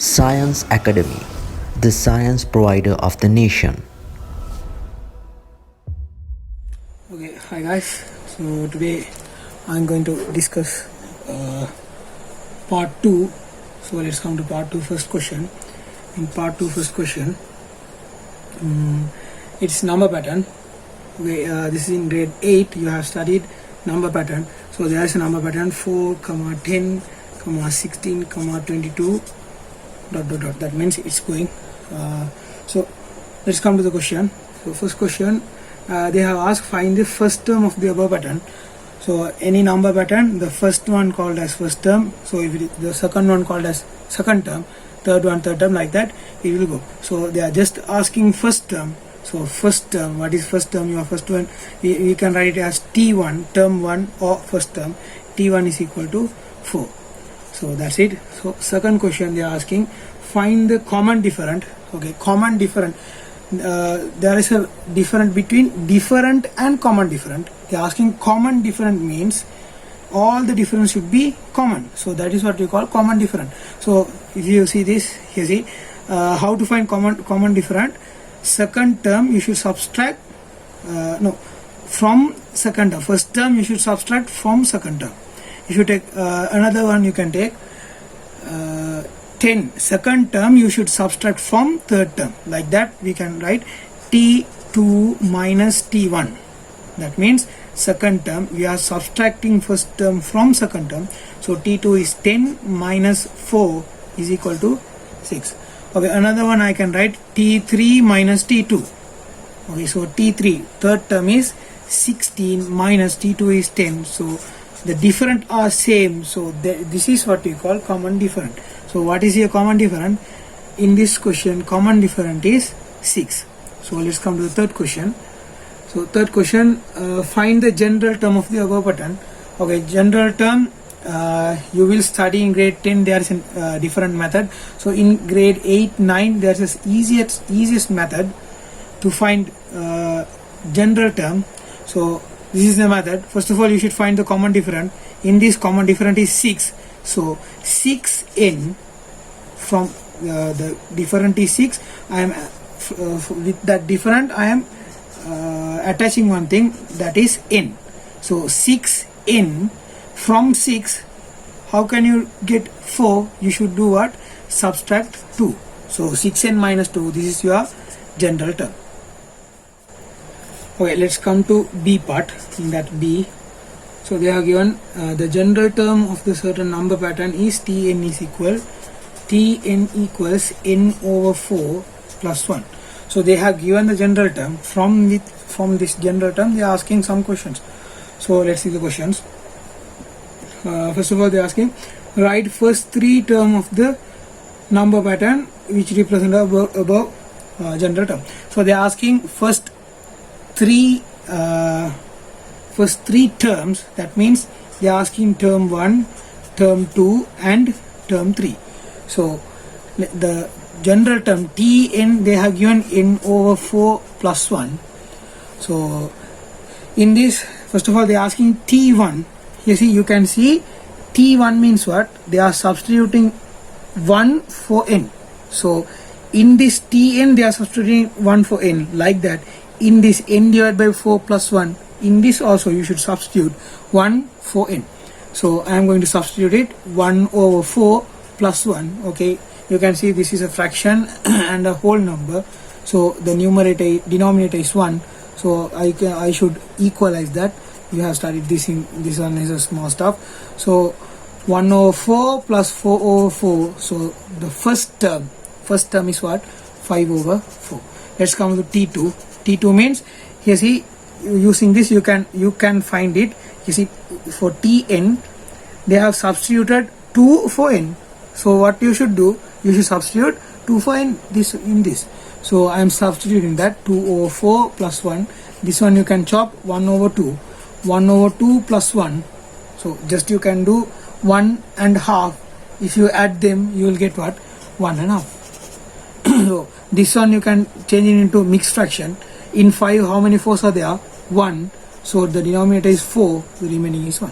Science Academy, the science provider of the nation. Okay, hi guys. So today I'm going to discuss part 2. So let's come to part 2 first question. In part 2 first question, it's number pattern. Okay, this is in grade 8. You have studied number pattern. So there is a number pattern 4, 10, 16, 22. Dot dot dot. That means it's going. So let's come to the question. So first question, they have asked find the first term of the above pattern. So any number pattern, the first one called as first term. So if the second one called as second term, third term, like that it will go. So they are just asking first term. So first term, what is first term? Your first one, we can write it as T1, term 1, or first term. T1 is equal to 4. So that's it. So second question they are asking find the common different. Okay, common different. There is a difference between different and common different. They are asking common different means all the difference should be common. So that is what we call common different. So if you see this, you see how to find common different. Second term you should subtract from second term. First term you should subtract from second term. If you take another one, you can take 10. Second term you should subtract from third term. Like that we can write T2 minus T1. That means second term we are subtracting first term from second term. So T2 is 10 minus 4 is equal to 6. Okay, another one I can write T3 minus T2. Okay, so T3 third term is 16 minus T2 is 10. So the different are same. So this is what we call common different. So what is your common different? In this question common different is 6. So let's come to the third question. So third question, find the general term of the above pattern. Okay, general term you will study in grade 10. There is a different method. So in grade 8, 9 there is easiest method to find general term. So this is the method. First of all you should find the common different. In this common different is 6. So 6n from the different is 6. I am with that different I am attaching one thing, that is n. So 6n from 6, how can you get 4? You should do what? Subtract 2. So 6n minus 2, this is your general term. Okay, let's come to B part. In that B, so they have given the general term of the certain number pattern is Tn equals n over 4 plus 1. So they have given the general term. From this general term they are asking some questions. So let's see the questions. First of all they are asking write first 3 term of the number pattern which represent above general term. So they are asking first three terms. That means they are asking term 1, term 2 and term 3. So the general term Tn they have given n over 4 plus 1. So in this, first of all they are asking T1. You can see T1 means what? They are substituting 1 for n. So in this Tn they are substituting 1 for n, like that. In this n divided by 4 plus 1, in this also you should substitute 1 for n. So I am going to substitute it 1 over 4 plus 1. Okay, you can see this is a fraction and a whole number. So the denominator is 1. So I should equalize that. You have studied this one is a small stuff. So 1 over 4 plus 4 over 4. So the first term is what? 5 over 4. Let's come to T2. T2 means, you see, using this you can find it. You see, for Tn they have substituted 2 for n. So what you should do, you should substitute 2 for n in this. So I am substituting that 2 over 4 plus 1. This one you can chop 1 over 2. 1 over 2 plus 1. So just you can do 1 and half. If you add them you will get what? 1 and half. So this one you can change it into mixed fraction. In 5 how many 4s are there? 1. So the denominator is 4, the remaining is 1.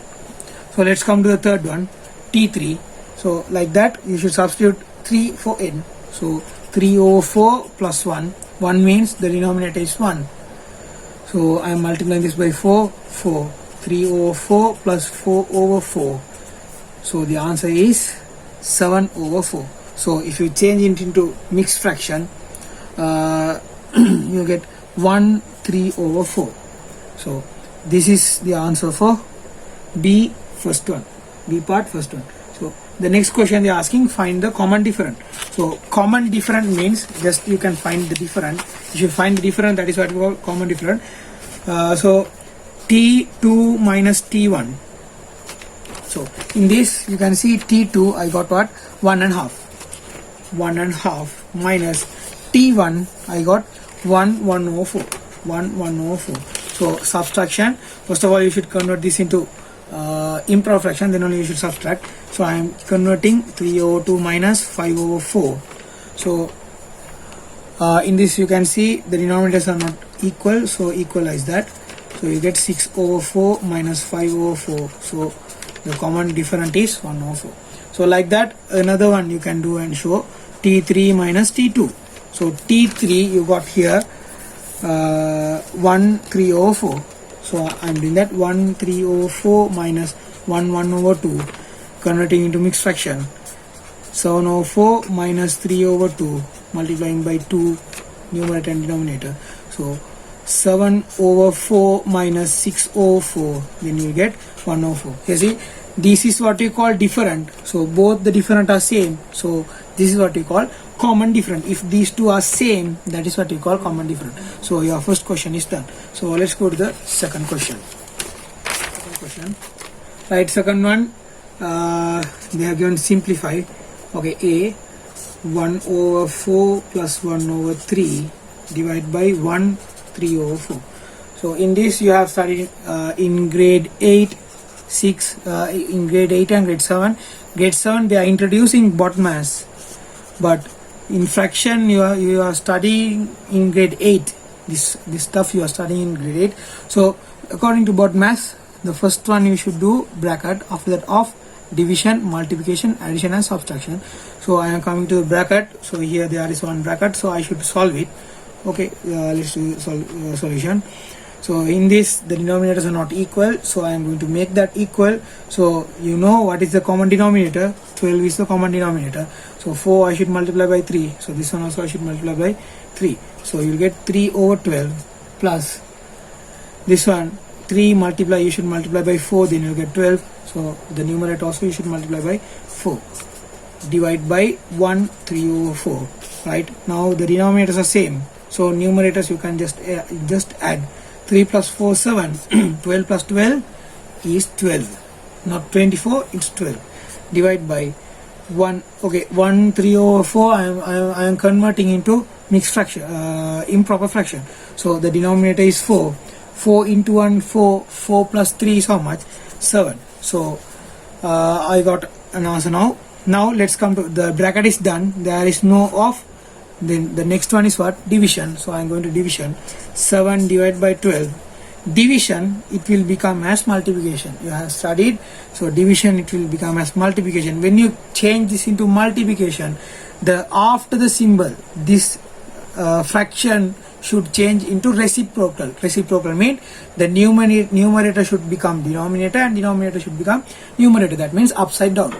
So let's come to the third one, T3. So like that you should substitute 3 for n. So 3 over 4 plus 1. 1 means the denominator is 1. So I am multiplying this by 4. 4. 3 over 4 plus 4 over 4. So the answer is 7 over 4. So if you change it into mixed fraction, you get 1 3 over 4. So this is the answer for B first one. B part first one. So the next question they are asking, find the common difference. So common difference means just you can find the difference. If you find the difference, that is what we call common difference. So T2 minus T1. So in this you can see T2 I got what? 1.5. 1.5 minus T1 I got 1 over 4. 1 over 4. So subtraction. First of all you should convert this into improper fraction, then only you should subtract. So I am converting 3 over 2 minus 5 over 4. So in this you can see the denominators are not equal, so equalize that. So you get 6 over 4 minus 5 over 4. So the common difference is 1 over 4. So like that, another one you can do and show T3 minus T2. So T3 you got here 1 3 over 4. So I am doing that 1 3 over 4 minus 1 over 2, converting into mixed fraction. 7 over 4 minus 3 over 2, multiplying by 2 numerator and denominator. So 7 over 4 minus 6 over 4, then you get 1 over 4. You see, this is what we call different. So both the different are same. So this is what we call common different. If these two are same, that is what we call common different. So your first question is done. So let's go to the second question. Right, second one, they have given simplify. Okay, A 1 over 4 plus 1 over 3 divided by 1 3 over 4. So in this you have studied in grade 8, 6, in grade 8 and grade 7. Grade 7 they are introducing BODMAS, but in fraction you are studying in grade 8. This stuff you are studying in grade 8. So according to BODMAS, the first one you should do bracket, after that of division, multiplication, addition and subtraction. So I am coming to the bracket. So here there is one bracket, so I should solve it. Okay, let's do solution. So in this the denominators are not equal, so I am going to make that equal. So you know what is the common denominator? 12 is the common denominator. So 4 I should multiply by 3. So this one also I should multiply by 3. So you will get 3 over 12 plus this one 3 multiply, you should multiply by 4, then you will get 12. So the numerator also you should multiply by 4. Divide by 1 3 over 4. Right, now the denominators are same. So numerators you can just add. 3 plus 4 7. 12 plus 12 is 12. Not 24, it's 12. Divide by 1. Okay, 1 3 over 4 I am converting into mixed fraction, improper fraction. So the denominator is 4. 4 into 1 4. 4 plus 3 is how much? 7. So I got an answer now. Now let's come to the bracket is done. There is no of. Then the next one is what? Division. So I am going to division. 7 divided by 12. Division, it will become as multiplication. You have studied. So division, it will become as multiplication. When you change this into multiplication, the after the symbol, this fraction should change into reciprocal. Reciprocal means the numerator should become denominator and denominator should become numerator. That means upside down.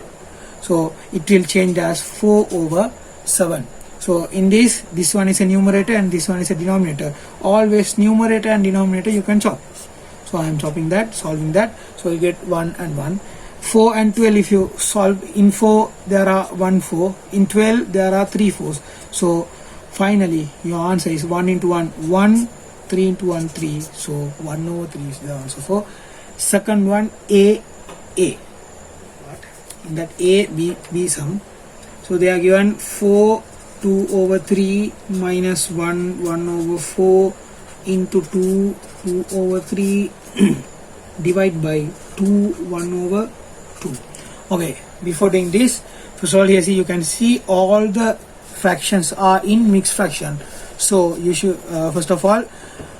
So it will change as 4 over 7. So in this one is a numerator and this one is a denominator. Always numerator and denominator you can chop. So I am chopping that, solving that. So you get 1 and 1. 4 and 12 if you solve, in 4 there are 1 4. In 12 there are 3 4s. So finally your answer is 1 into 1 1, 3 into 1 3. So 1 over 3 is the answer for second one. A. In that A, B sum. So they are given 4 2 over 3 minus 1 over 4 into 2 over 3 divide by 2 1 over 2. Okay, before doing this, first of all here see you can see all the fractions are in mixed fraction. So you should first of all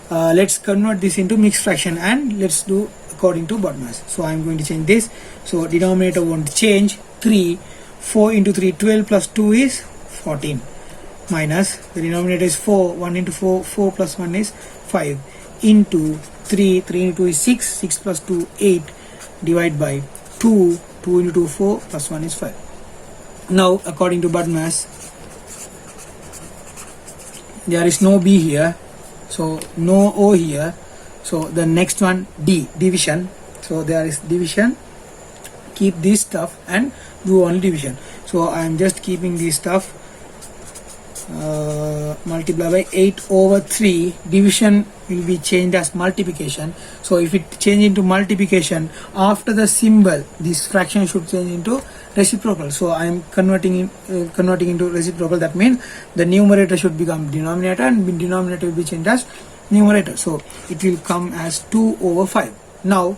let's convert this into mixed fraction and let's do according to BODMAS. So I am going to change this. So denominator won't change. 3 4 into 3, 12 plus 2 is 14, minus the denominator is 4, 1 into 4, 4 plus 1 is 5, into 3, 3 into 2 is 6, 6 plus 2 8, divide by 2, 2 into 2 4 plus 1 is 5. Now according to BudMass, there is no B here, so no O here, so the next one D, division. So there is division, keep this stuff and do only division. So I am just keeping this stuff, multiply by 8 over 3, division will be changed as multiplication. So if it change into multiplication, after the symbol this fraction should change into reciprocal. So I am converting into reciprocal. That means the numerator should become denominator and denominator will be changed as numerator. So it will come as 2 over 5. Now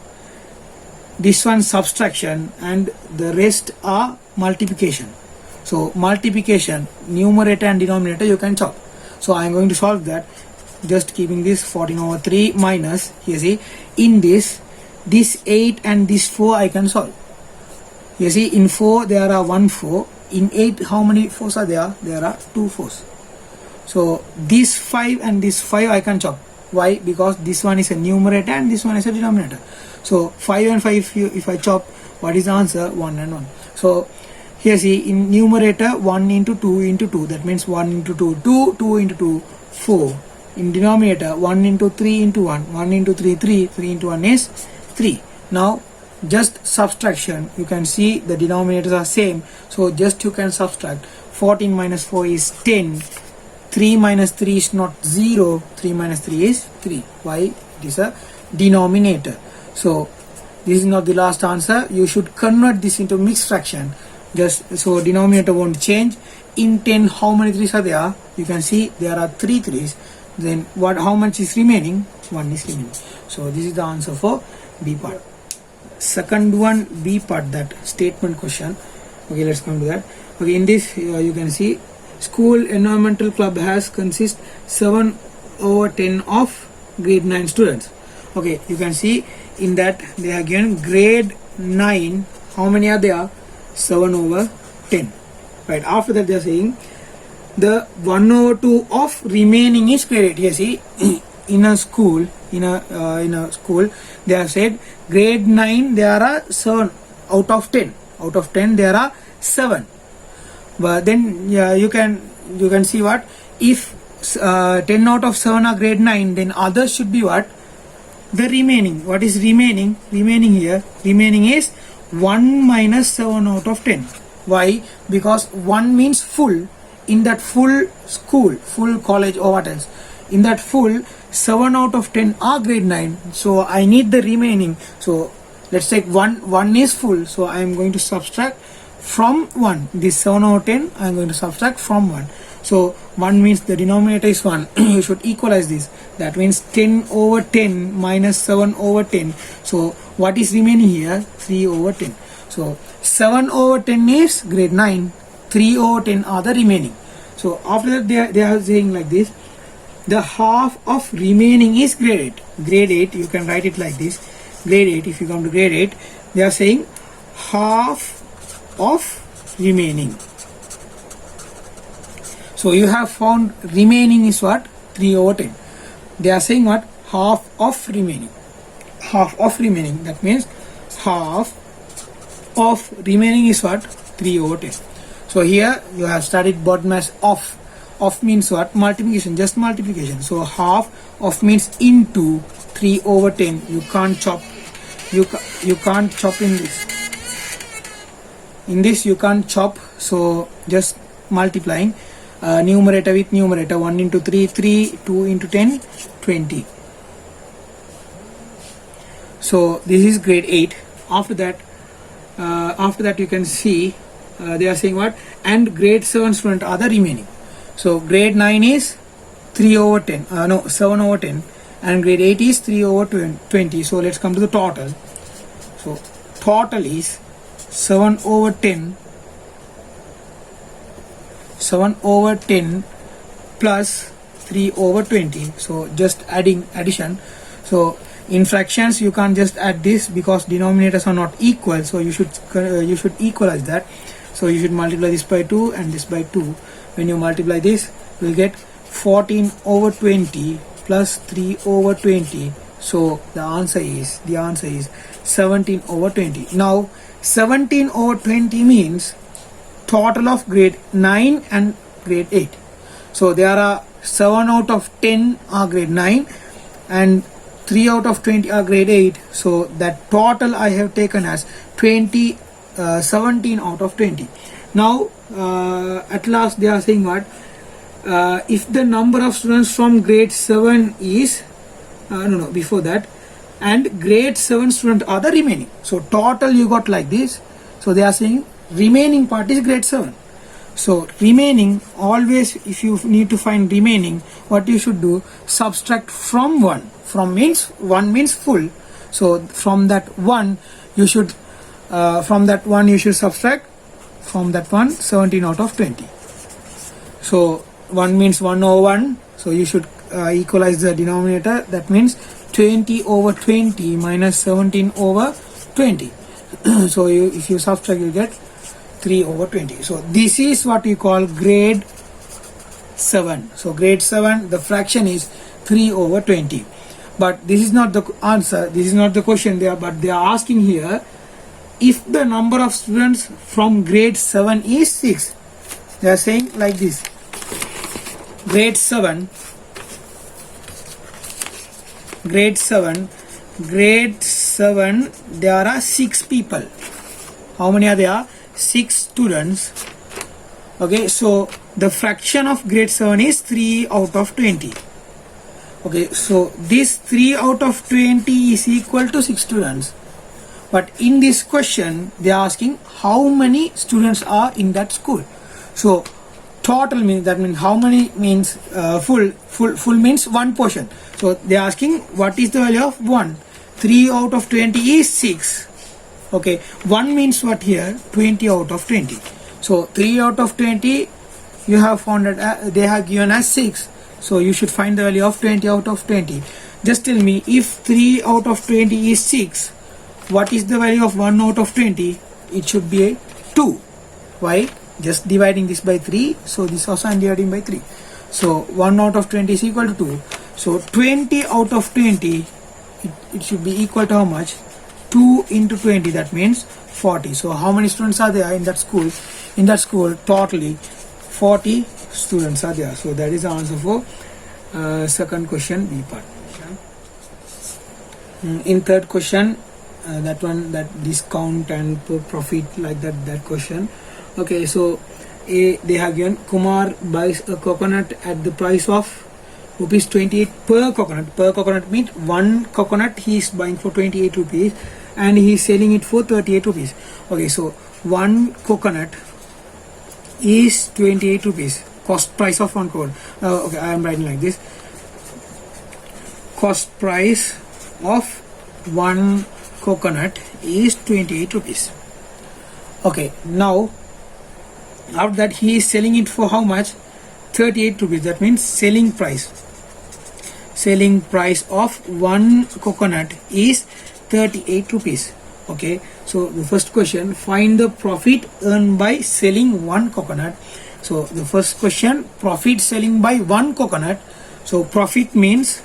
this one subtraction and the rest are multiplication. So multiplication, numerator and denominator you can chop. So I am going to solve that, just keeping this 14 over 3 minus, you see in this 8 and this 4 I can solve. You see in 4 there are 1 4, in 8 how many 4s are there? There are 2 4s. So this 5 and this 5 I can chop. Why? Because this one is a numerator and this one is a denominator. So 5 and 5 if I chop, what is the answer? 1 and 1. So here see in numerator 1 into 2 into 2, that means 1 into 2 2, 2 into 2 4. In denominator 1 into 3 into 1, 1 into 3 3, 3 into 1 is 3. Now just subtraction, you can see the denominators are same, so just you can subtract. 14 minus 4 is 10, 3 minus 3 is not 0, 3 minus 3 is 3. Why? It is a denominator. So this is not the last answer, you should convert this into mixed fraction, just so denominator won't change. In 10 how many 3s are there? You can see there are 3 3s. Then how much is remaining? 1 is remaining. So this is the answer for B part. Second one, B part, that statement question. Okay, let's come to that. Okay, in this you can see school environmental club has consist 7 over 10 of grade 9 students. Okay, you can see in that they have given grade 9, how many are there? 7 over 10. Right, after that they are saying the 1 over 2 of remaining is grade 8. You see in a school they have said grade 9 there are 7 out of 10. Out of 10 there are 7. But then you can see what if 10 out of 7 are grade 9, then others should be what? The remaining. What is remaining? Remaining here, remaining is 1 minus 7 out of 10. Why? Because 1 means full. In that full school, full college or what else, in that full 7 out of 10 are grade 9. So I need the remaining. So let's take 1 is full, so I am going to subtract from 1. This 7 over 10 I am going to subtract from 1. So 1 means the denominator is 1. You should equalize this. That means 10 over 10 minus 7 over 10. So what is remaining here? 3 over 10. So 7 over 10 is grade 9. 3 over 10 are the remaining. So after that they are saying like this, the half of remaining is grade 8. Grade 8, you can write it like this. Grade 8, if you come to grade 8, they are saying half of remaining. So you have found remaining is what? 3 over 10. They are saying what? Half of remaining. Half of remaining. That means half of remaining is what? 3 over 10. So here you have studied BudMass of. Of means what? Multiplication, just multiplication. So half of means into 3 over 10. You can't chop. You can't chop in this. In this you can't chop. So just multiplying. Numerator with numerator, 1 into 3 3, 2 into 10 20. So this is grade 8. After that you can see they are saying what? And grade 7 student are the remaining. So grade 9 is 3 over 10, 7 over 10, and grade 8 is 3 over 20. So let's come to the total. So total is 7 over 10 plus 3 over 20. So just addition. So in fractions you can't just add this because denominators are not equal, so you should equalize that. So you should multiply this by 2 and this by 2. When you multiply this, you will get 14 over 20 plus 3 over 20. So the answer is 17 over 20. Now 17 over 20 means total of grade 9 and grade 8. So there are 7 out of 10 are grade 9 and 3 out of 20 are grade 8. So that total I have taken as 17 out of 20. Now at last they are saying what? If the number of students from grade 7 is before that, and grade 7 students are the remaining. So total you got like this. So they are saying remaining part is grade 7. So remaining, always if you need to find remaining, what you should do, subtract from 1. From means 1 means full. So from that 1 you should subtract from that 1 17 out of 20. So 1 means 1 over 1. So you should equalize the denominator. That means 20 over 20 minus 17 over 20. So if you subtract, you get 3 over 20. So this is what we call grade 7. So grade 7, the fraction is 3 over 20. But this is not the answer. This is not the question there. But they are asking here, if the number of students from grade 7 is 6. They are saying like this. Grade 7, there are 6 people. How many are there? 6 students. Okay, so the fraction of grade 7 is 3 out of 20. Okay, so this 3 out of 20 is equal to 6 students. But in this question, they are asking how many students are in that school. So total means, that means how many means full means one portion. So they are asking what is the value of 1. 3 out of 20 is 6. Okay, 1 means what here? 20 out of 20. So 3 out of 20 you have found that they have given as 6. So you should find the value of 20 out of 20. Just tell me, if 3 out of 20 is 6, what is the value of 1 out of 20? It should be a 2. Why? Just dividing this by 3. So this also I am dividing by 3. So 1 out of 20 is equal to 2. So 20 out of 20, it should be equal to how much? 2 into 20, that means 40. So how many students are there in that school? In that school, totally 40 students are there. So that is the answer for second question, B part. In third question, that discount and profit, like that question. Okay, so they have given Kumar buys a coconut at the price of rupees 28 per coconut. Per coconut means one coconut he is buying for 28 rupees and he is selling it for 38 rupees. Okay, so one coconut is 28 rupees. Cost price of one coconut. Okay, I am writing like this. Cost price of one coconut is 28 rupees. Okay, now after that he is selling it for how much? 38 rupees. That means selling price of one coconut is 38 rupees. Okay, so the first question, find the profit earned by selling one coconut. So the first question, profit selling by one coconut. So profit means,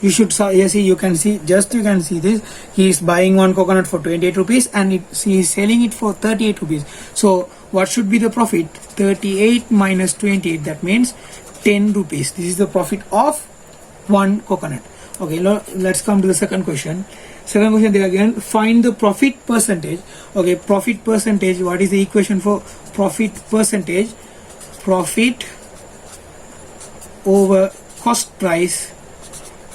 you should see, you can see this, he is buying one coconut for 28 rupees and he is selling it for 38 rupees. So what should be the profit? 38 minus 28, that means 10 rupees. This is the profit of one coconut. Okay, let's come to the second question. Second question, there again, find the profit percentage. Okay, profit percentage, what is the equation for profit percentage? Profit over cost price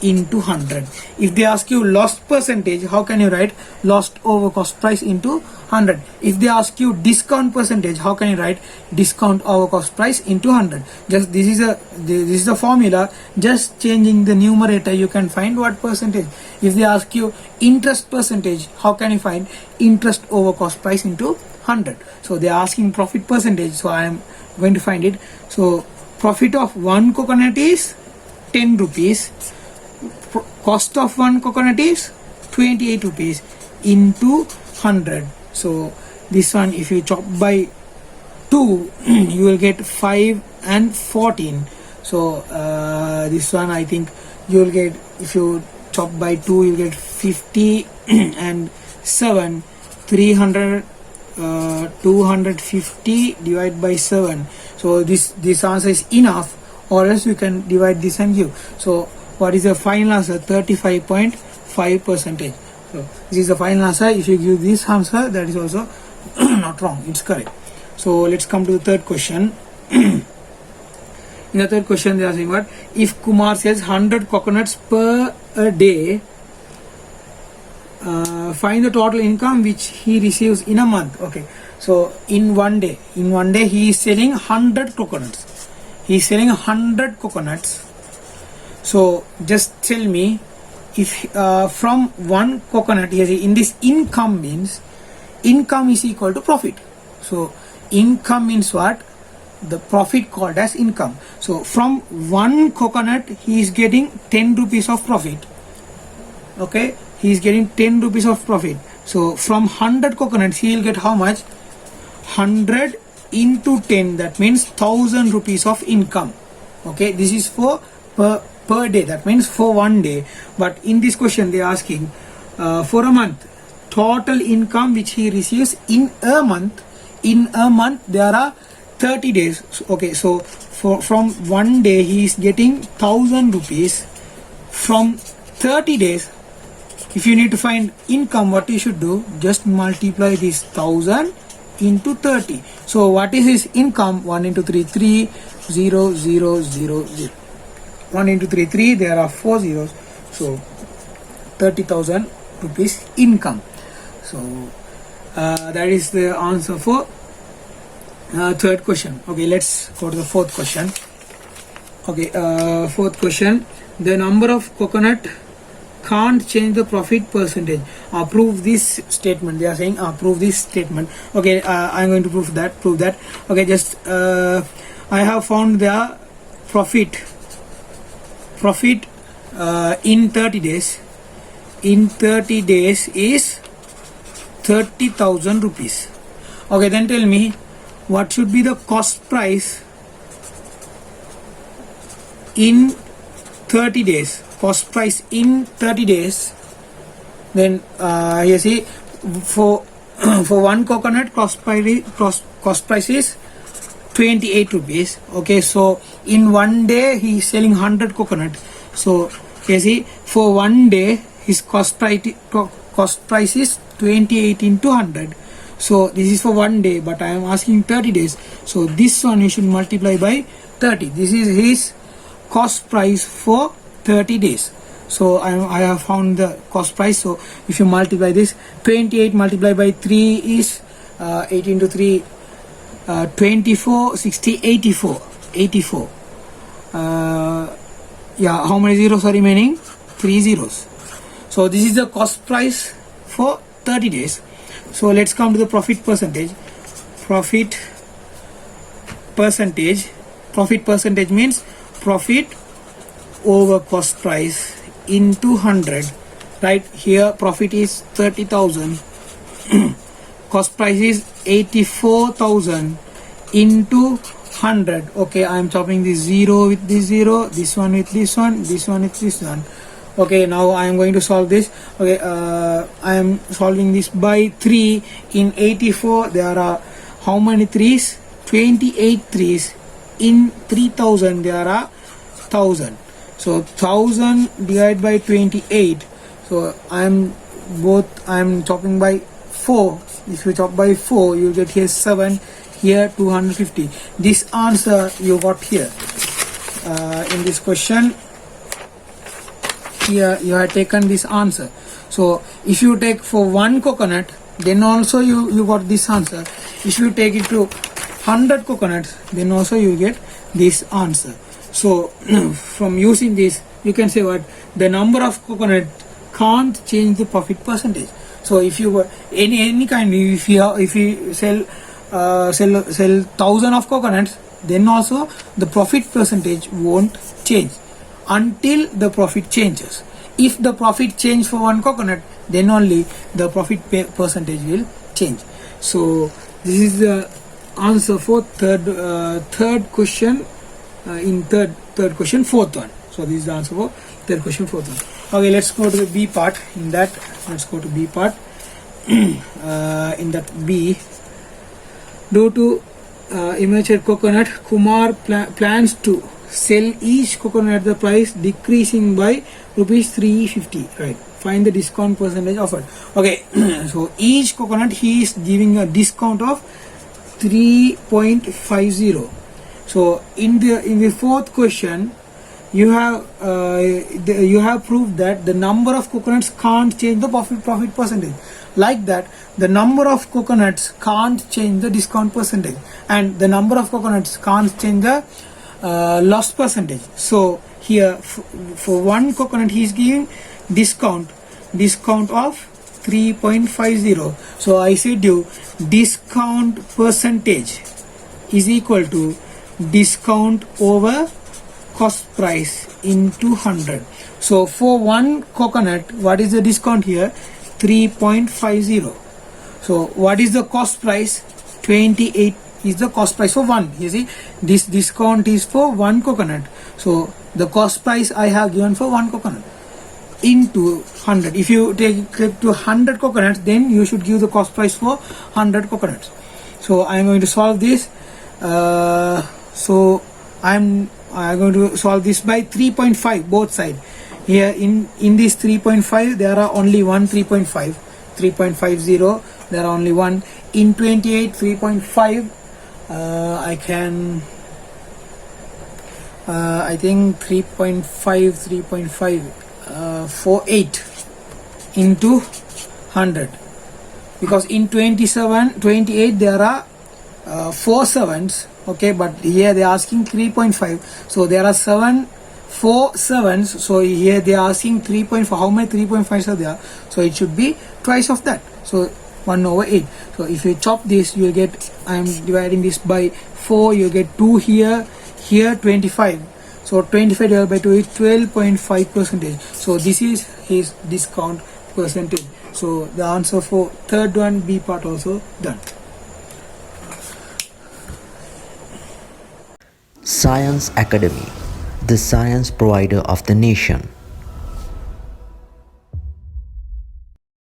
into 100. If they ask you loss percentage, how can you write lost over cost price into 100? If they ask you discount percentage, how can you write discount over cost price into 100? Just this is the formula. Just changing the numerator, you can find what percentage. If they ask you interest percentage, how can you find interest over cost price into 100? So they are asking profit percentage, so I am going to find it. So profit of one coconut is 10 rupees. Cost of one coconut is 28 rupees into 100. So this one, if you chop by 2 you will get 5 and 14. So this one I think you will get, if you chop by 2 you will get 50 and 7 300 250 divided by 7. So this answer is enough, or else you can divide this and give. So what is the final answer? 35.5%. So this is the final answer. If you give this answer, that is also not wrong, it's correct. So let's come to the third question. In the third question they are saying what? If Kumar sells 100 coconuts per a day, find the total income which he receives in a month. Okay, so in one day he is selling 100 coconuts. He is selling 100 coconuts. So just tell me, if from one coconut, in this income means income is equal to profit. So income means what? The profit called as income. So from one coconut he is getting 10 rupees of profit. Okay, he is getting 10 rupees of profit. So from 100 coconuts he will get how much? 100 into 10, that means 1000 rupees of income. Okay, this is for per day, that means for one day. But in this question they are asking for a month, total income which he receives in a month. In a month there are 30 days. Okay, so from one day he is getting 1000 rupees. From 30 days, if you need to find income, what you should do, just multiply this 1000 into 30. So what is his income? 1 into 3, 3, 0, 0, 0, 0. 1 into 3, 3, there are 4 zeros. So 30,000 rupees income. So that is the answer for third question. Okay, let's go to the fourth question. Okay, fourth question. The number of coconut can't change the profit percentage. Prove this statement. They are saying prove this statement. Okay, I'm going to prove that. Okay, just I have found the profit in 30 days. In 30 days is 30,000 rupees. Okay, then tell me what should be the cost price in 30 days. Cost price in 30 days. Then you see, for one coconut cost price is 28 rupees. Okay, so in one day he is selling 100 coconut. So you see, for one day his cost price is 28 into 100. So this is for one day, but I am asking 30 days. So this one you should multiply by 30. This is his cost price for 30 days. So I have found the cost price. So if you multiply this, 28 multiplied by 3 is 8 into 3, 24, 60, 84. Yeah, how many zeros are remaining? 3 zeros. So this is the cost price for 30 days. So let's come to the profit percentage. Profit percentage means profit over cost price into 100. Right here profit is 30,000. Cost price is 84,000 into 100. Okay, I am chopping this 0 with this 0, this one with this one, this one with this one. Okay, now I am going to solve this. Okay, I am solving this by 3. In 84 there are how many 3's? 28 3's. In 3000 there are 1000. So 1000 divided by 28. So I am chopping by 4. If you chop by 4, you get here 7, here 250. This answer you got here in this question. Here you have taken this answer. So if you take for one coconut, then also you got this answer. If you take it to 100 coconuts, then also you get this answer. So from using this, you can say what the number of coconut can't change the profit percentage. So if you were any kind, if you sell 1000 of coconuts, then also the profit percentage won't change until the profit changes. If the profit change for one coconut, then only the profit percentage will change. So this is the answer for third question in third question, fourth one. So this is the answer for third question, fourth one. Okay, let's go to the B part. In that, let's go to B part. In that B, due to immature coconut, Kumar plans to sell each coconut at the price decreasing by rupees 350. Right. Find the discount percentage offered. Okay, so each coconut he is giving a discount of 3.50. So in the fourth question, you have proved that the number of coconuts can't change the profit percentage. Like that, the number of coconuts can't change the discount percentage, and the number of coconuts can't change the loss percentage. So here for one coconut he is giving discount of 3.50. So I said you discount percentage is equal to discount over cost price into 100. So for one coconut, what is the discount here? 3.50. So what is the cost price? 28 is the cost price for one. You see, this discount is for one coconut. So the cost price I have given for one coconut into 100. If you take to 100 coconuts, then you should give the cost price for 100 coconuts. So I am going to solve this. So I'm going to solve this by 3.5 both sides. Here in this 3.5 there are only one 3.50. There are only one. In 28 3.5 I can I think 3.5 for 8 into 100, because in 28 there are 4 sevens. Okay, but here they are asking 3.5, so there are 4 sevens. So here they are asking 3.5. How many 3.5s are there? So it should be twice of that, so 1/8. So if you chop this, you will get, I am dividing this by 4, you get 2 here 25. So 25 divided by 2 is 12.5%. So this is his discount percentage. So the answer for third one, B part, also done. Science Academy, the science provider of the nation.